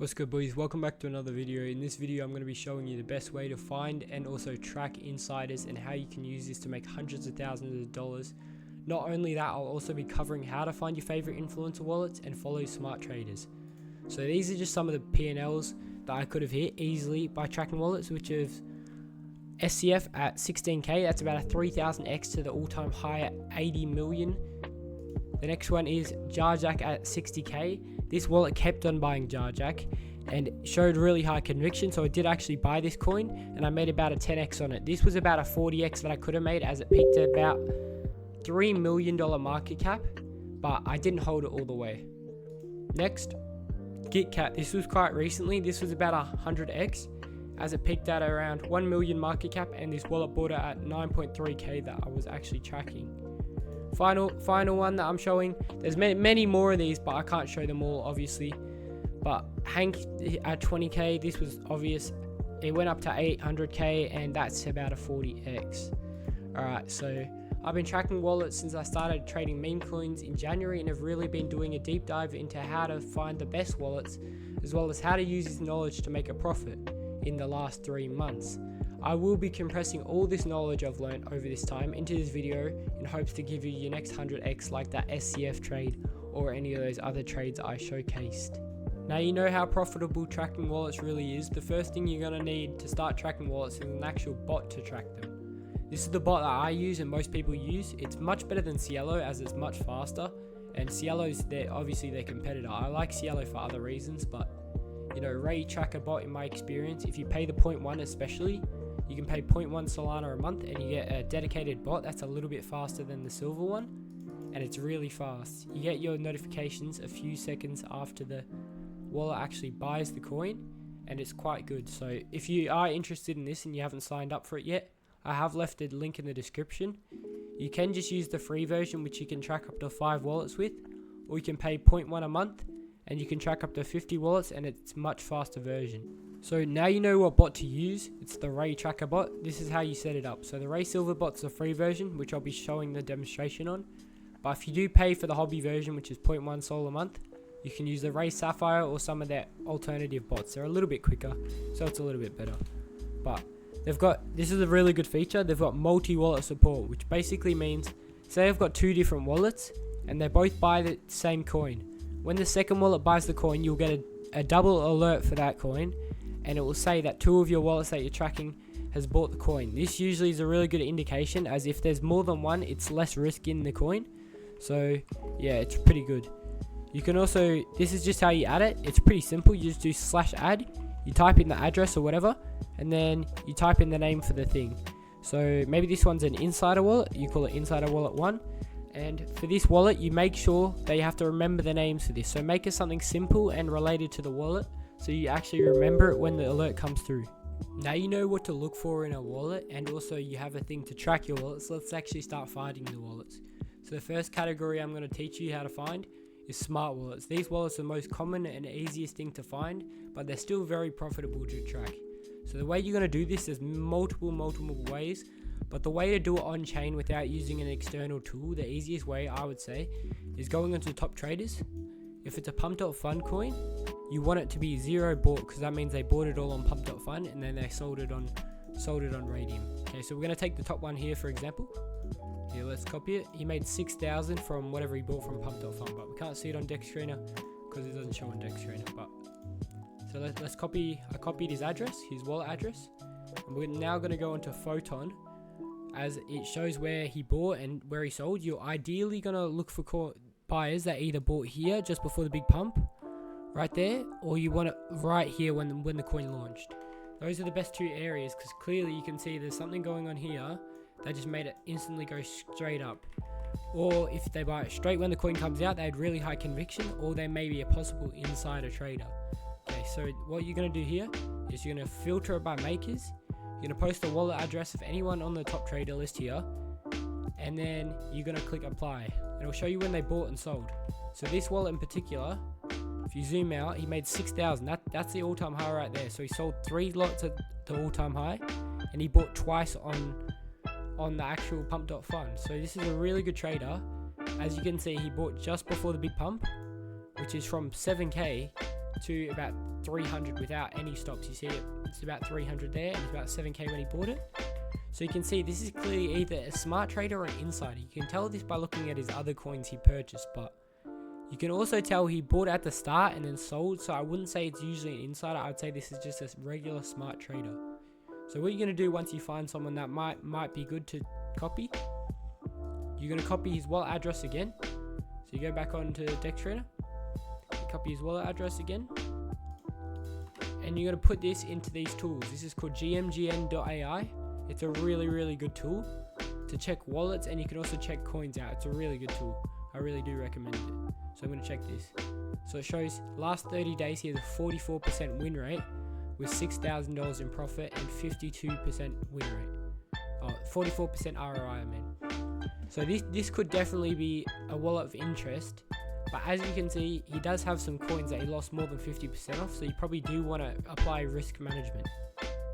What's good, boys? Welcome back to another video. In this video I'm going to be showing you the best way to find and also track insiders and how you can use this to make hundreds of thousands of dollars. Not only that, I'll also be covering how to find your favorite influencer wallets and follow smart traders. So these are just some of the P&Ls that I could have hit easily by tracking wallets, which is SCF at 16k. That's about a 3000x to the all-time high at 80 million. The next one is Tjr at 60k. This wallet kept on buying Tjr and showed really high conviction, so I did actually buy this coin and I made about a 10x on it. This was about a 40x that I could have made, as it peaked at about $3 million market cap, but I didn't hold it all the way. Next, GitCat. This was quite recently. This was about a 100x, as it peaked at around 1 million market cap, and this wallet bought it at 9.3k that I was actually tracking. Final one that I'm showing. There's many more of these, but I can't show them all, obviously. But Hank at 20k, this was obvious. It went up to 800k, and that's about a 40x. Alright, so I've been tracking wallets since I started trading meme coins in January, and have really been doing a deep dive into how to find the best wallets, as well as how to use this knowledge to make a profit in the last 3 months. I will be compressing all this knowledge I've learned over this time into this video in hopes to give you your next 100x like that SCF trade or any of those other trades I showcased. Now you know how profitable tracking wallets really is. The first thing you're going to need to start tracking wallets is an actual bot to track them. This is the bot that I use and most people use. It's much better than Cielo as it's much faster, and Cielo's obviously their competitor. I like Cielo for other reasons, but you know, Ray Tracker bot, in my experience, if you pay the 0.1 especially, you can pay 0.1 Solana a month and you get a dedicated bot that's a little bit faster than the silver one, and it's really fast. You get your notifications a few seconds after the wallet actually buys the coin, and it's quite good. So if you are interested in this and you haven't signed up for it yet, I have left a link in the description. You can just use the free version, which you can track up to 5 wallets with, or you can pay 0.1 a month and you can track up to 50 wallets, and it's much faster version. So now you know what bot to use. It's the Ray Tracker bot. This is how you set it up. So the Ray Silver bot's the free version, which I'll be showing the demonstration on. But if you do pay for the hobby version, which is 0.1 Sol a month, you can use the Ray Sapphire or some of their alternative bots. They're a little bit quicker, so it's a little bit better. But this is a really good feature. They've got multi-wallet support, which basically means, say I've got 2 different wallets and they both buy the same coin. When the second wallet buys the coin, you'll get a double alert for that coin, and it will say that 2 of your wallets that you're tracking has bought the coin. This usually is a really good indication, as if there's more than one, it's less risk in the coin. So yeah, it's pretty good. You can also, this is just how you add it. It's pretty simple. You just do /add, you type in the address or whatever, and then you type in the name for the thing. So maybe this one's an insider wallet, you call it insider wallet 1. And for this wallet, you make sure that you have to remember the names for this. So make it something simple and related to the wallet, so you actually remember it when the alert comes through. Now you know what to look for in a wallet, and also you have a thing to track your wallets. Let's actually start finding the wallets. So the first category I'm going to teach you how to find is smart wallets. These wallets are the most common and easiest thing to find, but they're still very profitable to track. So the way you're going to do this is multiple ways. But the way to do it on chain without using an external tool, the easiest way I would say, is going onto top traders. If it's a Pump.fun coin, you want it to be 0 bought, because that means they bought it all on Pump.fun and then they sold it on Radium. Okay, so we're going to take the top one here, for example. Here, let's copy it. He made 6,000 from whatever he bought from Pump.fun, but we can't see it on DexTrainer because it doesn't show on DexTrainer. But so let's copy. I copied his address, his wallet address, and we're now going to go into Photon, as it shows where he bought and where he sold. You're ideally going to look for buyers that either bought here just before the big pump, right there, or you want it right here when the coin launched. Those are the best 2 areas, because clearly you can see there's something going on here that just made it instantly go straight up. Or if they buy it straight when the coin comes out, they had really high conviction, or they may be a possible insider trader. Okay, so what you're going to do here is you're going to filter it by makers. You're going to post the wallet address of anyone on the top trader list here, and then you're going to click apply, and it'll show you when they bought and sold. So this wallet in particular, if you zoom out, he made 6,000. That's the all-time high right there. So he sold 3 lots at the all-time high, and he bought twice on the actual Pump.fun. So this is a really good trader. As you can see, he bought just before the big pump, which is from 7k to about 300 without any stops. You see it's about 300 there, and it's about 7k when he bought it. So you can see this is clearly either a smart trader or an insider. You can tell this by looking at his other coins he purchased, but you can also tell he bought at the start and then sold. So I wouldn't say it's usually an insider. I would say this is just a regular smart trader. So what you're going to do once you find someone that might be good to copy, you're going to copy his wallet address again. So you go back onto DexTrader, copy his wallet address again, and you're going to put this into these tools. This is called gmgn.ai. It's a really good tool to check wallets, and you can also check coins out. It's a really good tool. I really do recommend it. So I'm going to check this. So it shows last 30 days he has a 44% win rate with $6,000 in profit and 52% win rate. 44% ROI, I mean. So this could definitely be a wallet of interest. But as you can see, he does have some coins that he lost more than 50% off. So you probably do want to apply risk management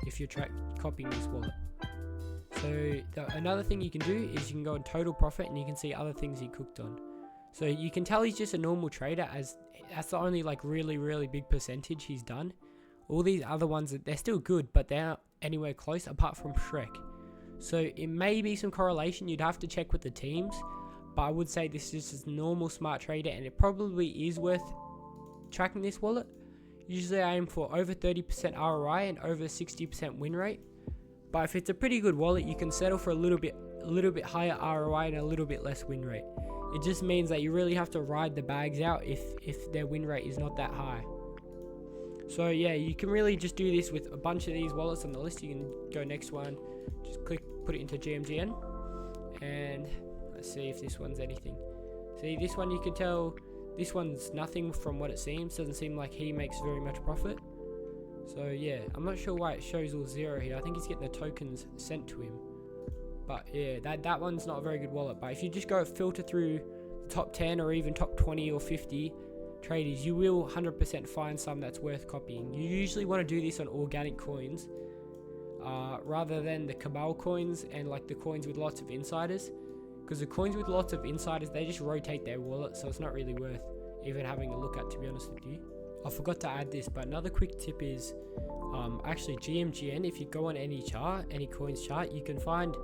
if you're copying this wallet. So another thing you can do is you can go on total profit, and you can see other things he cooked on. So you can tell he's just a normal trader, as that's the only like really big percentage he's done. All these other ones, they're still good, but they're not anywhere close apart from Shrek. So it may be some correlation. You'd have to check with the teams, but I would say this is just a normal smart trader, and it probably is worth tracking this wallet. Usually I aim for over 30% ROI and over 60% win rate. But if it's a pretty good wallet, you can settle for a little bit higher ROI and a little bit less win rate. It just means that you really have to ride the bags out if their win rate is not that high. So yeah, you can really just do this with a bunch of these wallets on the list. You can go next one, just put it into gmgn, and let's see if this one's anything. See, this one you can tell this one's nothing from what it seems. Doesn't seem like he makes very much profit. So yeah, I'm not sure why it shows all zero here. I think he's getting the tokens sent to him. But yeah, that one's not a very good wallet. But if you just go filter through the top 10 or even top 20 or 50 traders, you will 100% find some that's worth copying. You usually want to do this on organic coins rather than the cabal coins and like the coins with lots of insiders. Because the coins with lots of insiders, they just rotate their wallet, so it's not really worth even having a look at, to be honest with you. I forgot to add this, but another quick tip is actually gmgn. If you go on any chart, any coins chart, you can find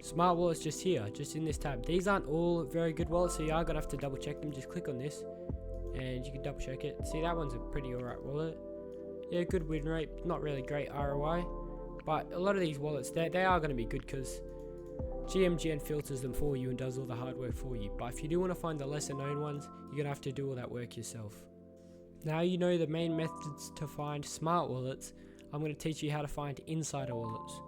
smart wallets just here, just in this tab. These aren't all very good wallets, so you are gonna have to double check them. Just click on this and you can double check it. See, that one's a pretty alright wallet. Yeah, good win rate, not really great ROI, but a lot of these wallets, they are going to be good because gmgn filters them for you and does all the hard work for you. But if you do want to find the lesser known ones, you're going to have to do all that work yourself. Now you know the main methods to find smart wallets. I'm going to teach you how to find insider wallets.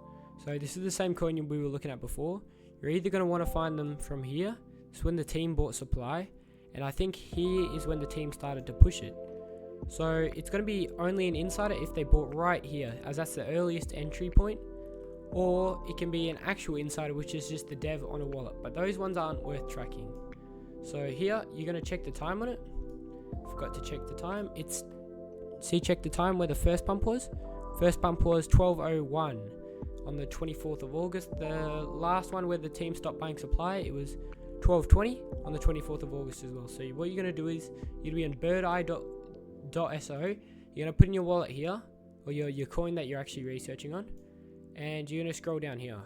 So this is the same coin we were looking at before. You're either going to want to find them from here. It's when the team bought supply, and I think here is when the team started to push it. So it's going to be only an insider if they bought right here, as that's the earliest entry point, or it can be an actual insider, which is just the dev on a wallet, but those ones aren't worth tracking. So here you're going to check the time on it. Forgot to check the time. Check the time where the first pump was. First pump was 12:01 on the 24th of August. The last one where the team stopped buying supply, it was 12:20 on the 24th of August as well. So what you're going to do is you'll be in birdeye.so. You're going to put in your wallet here, or your coin that you're actually researching on, and you're going to scroll down here.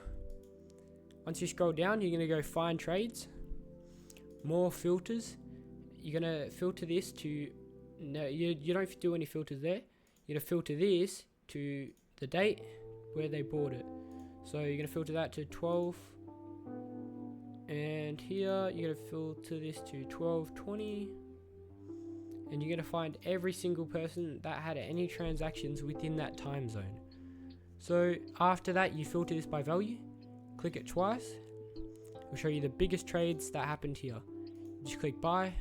Once you scroll down, you're going to go find trades, more filters. You're going to filter this to, no, you don't do any filters there. You're going to filter this to the date where they bought it. So you're going to filter that to 12, and here you're going to filter this to 12:20, and you're going to find every single person that had any transactions within that time zone. So after that, you filter this by value, click it twice. It'll show you the biggest trades that happened here. Just click buy,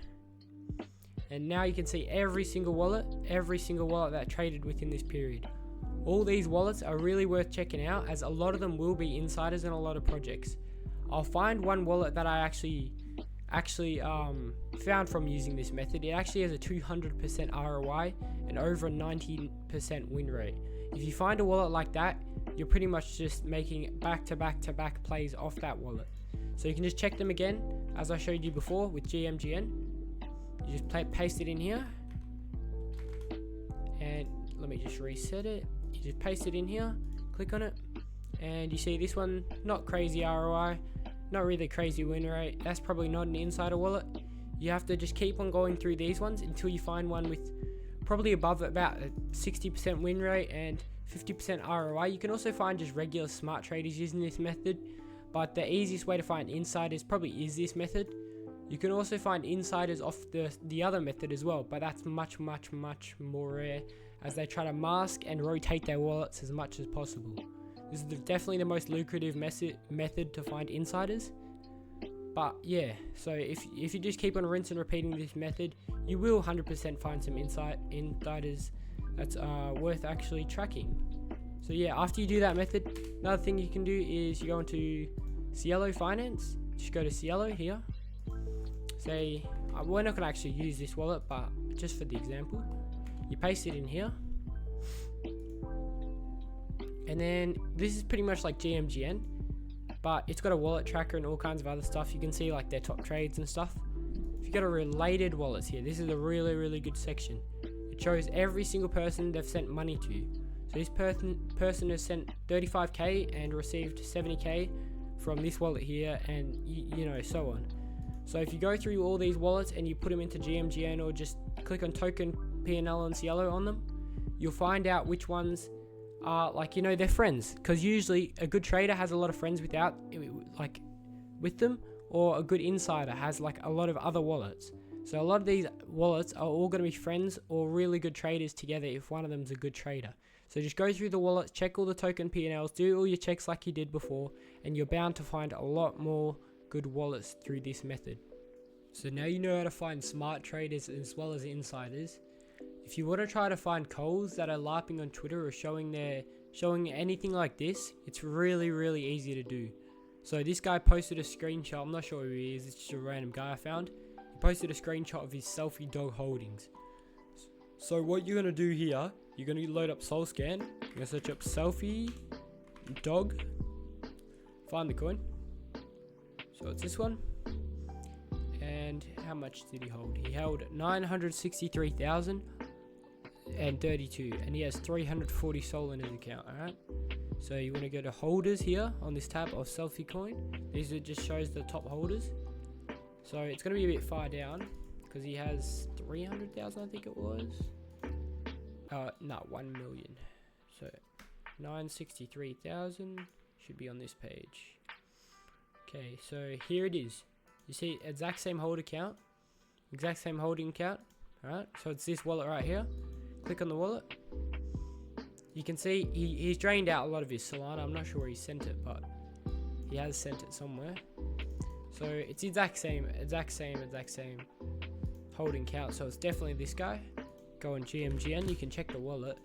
and now you can see every single wallet that traded within this period. All these wallets are really worth checking out, as a lot of them will be insiders in a lot of projects. I'll find one wallet that I actually found from using this method. It actually has a 200% ROI and over a 90% win rate. If you find a wallet like that, you're pretty much just making back-to-back plays off that wallet. So you can just check them again, as I showed you before with gmgn. You just paste it in here, and let me just reset it. You just paste it in here, click on it, and you see this one, not crazy ROI, not really crazy win rate. That's probably not an insider wallet. You have to just keep on going through these ones until you find one with probably above about a 60% win rate and 50% ROI. You can also find just regular smart traders using this method, but the easiest way to find insiders probably is this method. You can also find insiders off the other method as well, but that's much more rare, as they try to mask and rotate their wallets as much as possible. This is definitely the most lucrative method to find insiders. But yeah, so if you just keep on rinse and repeating this method, you will 100% find some insiders that's worth actually tracking. So yeah, after you do that method, another thing you can do is you go into Cielo Finance. Just go to Cielo here. Say, we're not going to actually use this wallet, but just for the example, you paste it in here. And then this is pretty much like gmgn, but it's got a wallet tracker and all kinds of other stuff. You can see like their top trades and stuff. If you go to related wallets here, this is a really good section. It shows every single person they've sent money to. So this person has sent 35k and received 70k from this wallet here, and you know, so on. So if you go through all these wallets and you put them into gmgn, or just click on token P&L and Cielo on them, you'll find out which ones are, like, you know, they're friends. Because usually a good trader has a lot of friends with them, or a good insider has like a lot of other wallets. So a lot of these wallets are all going to be friends or really good traders together if one of them's a good trader. So just go through the wallets, check all the token P&Ls, do all your checks like you did before, and you're bound to find a lot more good wallets through this method. So now you know how to find smart traders as well as insiders. If you want to try to find calls that are LARPing on Twitter or showing anything like this, it's really easy to do. So this guy posted a screenshot. I'm not sure who he is. It's just a random guy I found. He posted a screenshot of his selfie dog holdings. So what you're going to do here, you're going to load up SolScan. You're going to search up selfie dog. Find the coin. So it's this one. And how much did he hold? He held 963,032, and he has 340 Sol in his account. Alright, so you want to go to holders here on this tab of selfie coin. These just shows the top holders. So it's going to be a bit far down because he has 300,000, I think it was. 1 million. So 963,000 should be on this page. Okay, so here it is. You see, exact same holding account. Alright, so it's this wallet right here. Click on the wallet. You can see he's drained out a lot of his Solana. I'm not sure where he sent it, but he has sent it somewhere. So it's exact same holding count. So it's definitely this guy. Go on gmgn, you can check the wallet.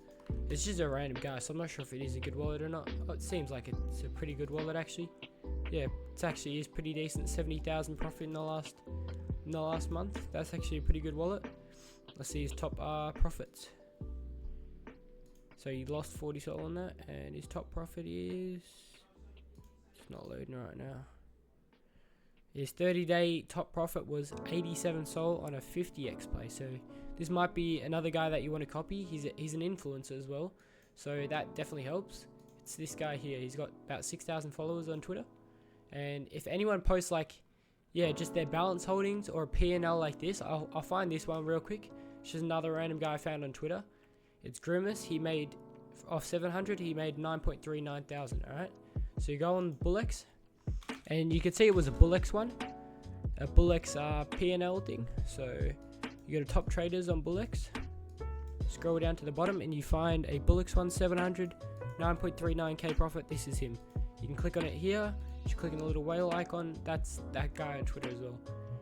It's just a random guy, so I'm not sure if it is a good wallet or not. Oh, it seems like it's a pretty good wallet actually. Yeah, it actually is pretty decent. 70,000 profit in the last month. That's actually a pretty good wallet. Let's see his top profits. So he lost 40 Sol on that, and his top profit is, it's not loading right now. His 30-day top profit was 87 Sol on a 50x play. So this might be another guy that you want to copy. He's an influencer as well, so that definitely helps. It's this guy here. He's got about 6,000 followers on Twitter. And if anyone posts just their balance holdings or a P&L like this, I'll find this one real quick. It's just another random guy I found on Twitter. It's Grimace. He made, off 700, he made 9.39 thousand. Alright, so you go on Bullex, and you can see it was a Bullex one, a Bullex P&L thing. So you go to top traders on Bullex, scroll down to the bottom, and you find a Bullex one, 700, 9.39k profit. This is him. You can click on it here. Just click on the little whale icon. That's that guy on Twitter as well.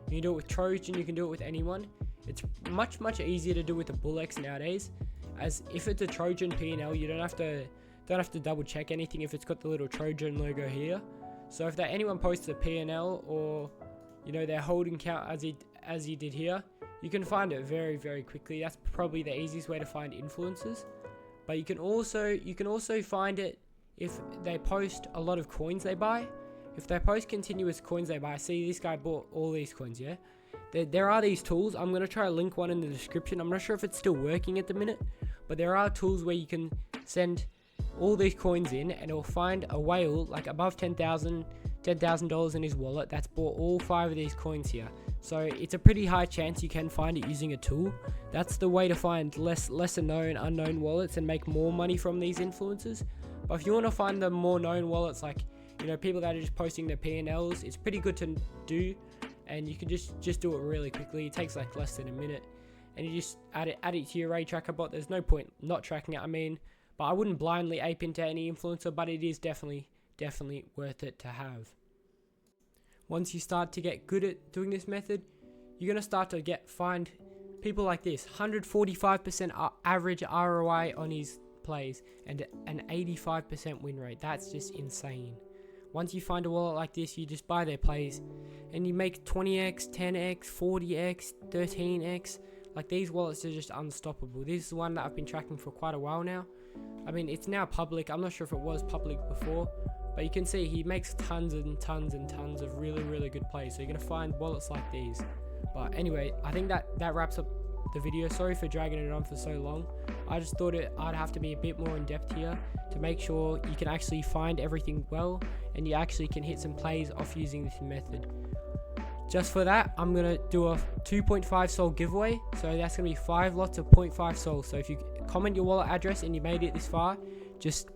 You can do it with Trojan. You can do it with anyone. It's much easier to do with a Bullex nowadays, as if it's a Trojan P&L, you don't have to double check anything if it's got the little Trojan logo here. So if anyone posts a P&L or their holding count as he did here, you can find it very quickly. That's probably the easiest way to find influencers. But you can also find it if they post a lot of coins they buy. If they post continuous coins they buy, see this guy bought all these coins, yeah? There are these tools. I'm going to try to link one in the description. I'm not sure if it's still working at the minute, but there are tools where you can send all these coins in and it'll find a whale like above $10,000 in his wallet that's bought all 5 of these coins here. So it's a pretty high chance you can find it using a tool. That's the way to find lesser known, unknown wallets and make more money from these influencers. But if you want to find the more known wallets, like, you know, people that are just posting their P&Ls, it's pretty good to do, and you can just do it really quickly. It takes like less than a minute, and you just add it to your ray tracker bot. There's no point not tracking it, I mean, but I wouldn't blindly ape into any influencer, but it is definitely worth it to have. Once you start to get good at doing this method, you're going to start to find people like this, 145% average ROI on his plays and an 85% win rate. That's just insane. Once you find a wallet like this, you just buy their plays and you make 20x, 10x, 40x, 13x. Like, these wallets are just unstoppable. This is one that I've been tracking for quite a while now. I mean, it's now public. I'm not sure if it was public before, but you can see he makes tons and tons and tons of really good plays. So you're going to find wallets like these. But anyway, I think that wraps up the video. Sorry for dragging it on for so long. I just thought I'd have to be a bit more in depth here to make sure you can actually find everything well and you actually can hit some plays off using this method. Just for that, I'm going to do a 2.5 sol giveaway. So that's going to be 5 lots of 0.5 sol. So if you comment your wallet address and you made it this far, just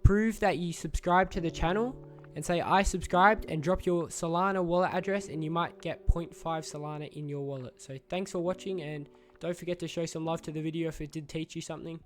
prove that you subscribe to the channel and say I subscribed and drop your Solana wallet address and you might get 0.5 Solana in your wallet. So thanks for watching, and don't forget to show some love to the video if it did teach you something.